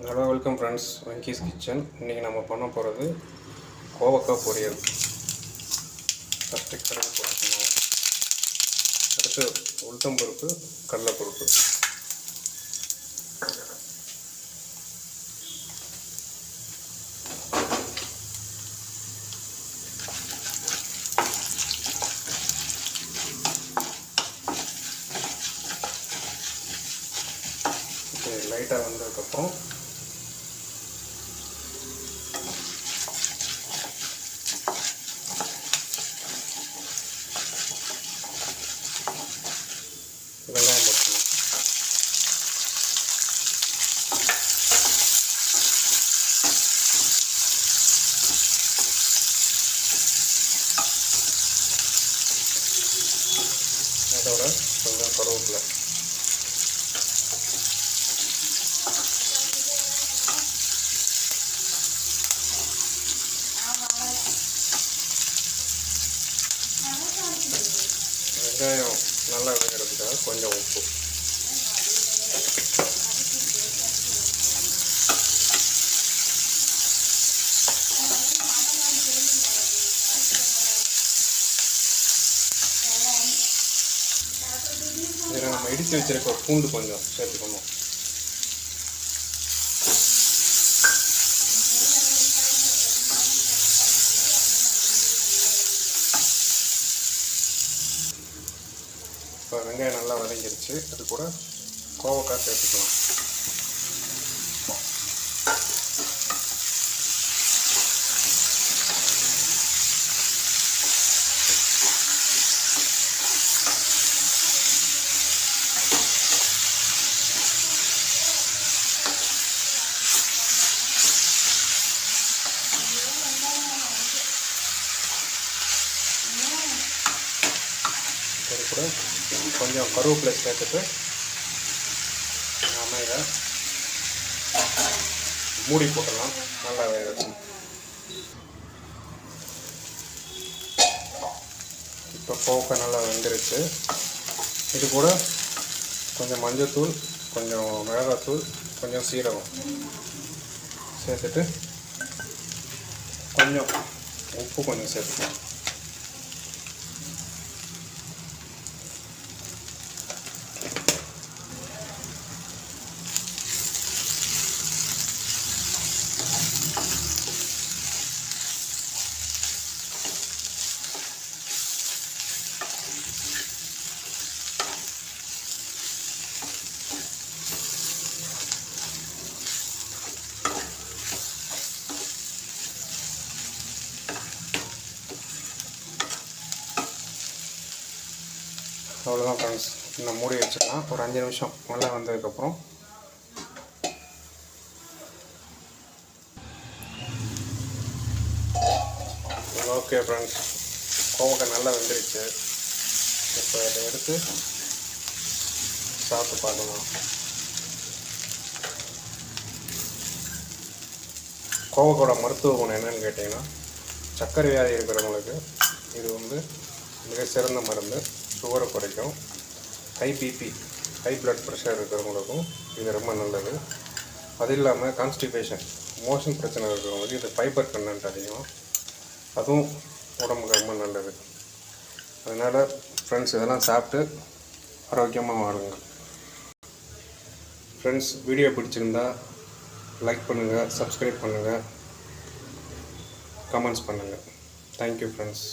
Hello welcome friends, Venky's kitchen. இன்றைக்கி நம்ம பண்ண போகிறது கோவக்காய் பொரியல். ஃபஸ்ட்டு கடுகு போட்டுக்கணும். அடுத்து உளுத்தம்பருப்பு, கடலைப்பருப்பு, லைட்டாக வந்ததுக்கப்புறம் வெங்காயம் போட்டுக்கணும். அதோட கொஞ்சம் கருவேப்பிலை, வெங்காயம் நல்லா வேகிறதுக்காக கொஞ்சம் உப்பு, இதில் நம்ம இடித்து வச்சிருக்க பூண்டு கொஞ்சம் சேர்த்துக்கணும். இப்போ வெங்காயம் நல்லா வதங்கிருச்சு. அது கூட கோவக்காய் சேர்த்துக்கலாம். அது கூட கொஞ்சம் கருவேப்பிலை சேர்த்துட்டு நம்ம இதை மூடி போட்டலாம். நல்லா வேகும். இப்போ கோவக்காய் நல்லா வெந்துருச்சு. இது கூட கொஞ்சம் மஞ்சள்தூள், கொஞ்சம் மிளகாத்தூள், கொஞ்சம் சீரகம் சேர்த்துட்டு கொஞ்சம் உப்பு கொஞ்சம் சேர்த்துக்கலாம். அவ்வளோதான் ஃப்ரெண்ட்ஸ். இந்த மூடி வச்சுக்கலாம். ஒரு 5 நிமிஷம் நல்லா வந்ததுக்கப்புறம் ஓகே ஃப்ரெண்ட்ஸ், கோவக்காய் நல்லா வெந்துருச்சு. இப்போ இதை எடுத்து சாப்பிட்டு பார்க்கலாம். கோவக்காயோட மருத்துவ குணம் என்னென்னு கேட்டிங்கன்னா, சர்க்கரை வியாதி இருக்கிறவங்களுக்கு இது மிக சிறந்த மருந்து. சுகரை குறைக்கும். High BP, high blood pressure இருக்கிறவங்களுக்கும் இது ரொம்ப நல்லது. அது இல்லாமல் கான்ஸ்டிபேஷன், மோஷன் பிரச்சனை இருக்கிறவங்களுக்கு இது ஃபைபர் கண்டென்ட் அதிகம். அதுவும் உடம்புக்கு ரொம்ப நல்லது. அதனால் ஃப்ரெண்ட்ஸ், இதெல்லாம் சாப்பிட்டு ஆரோக்கியமாக வாழுங்க. ஃப்ரெண்ட்ஸ், வீடியோ பிடிச்சிருந்தா லைக் பண்ணுங்கள், சப்ஸ்கிரைப் பண்ணுங்கள், கமெண்ட்ஸ் பண்ணுங்கள். Thank you friends.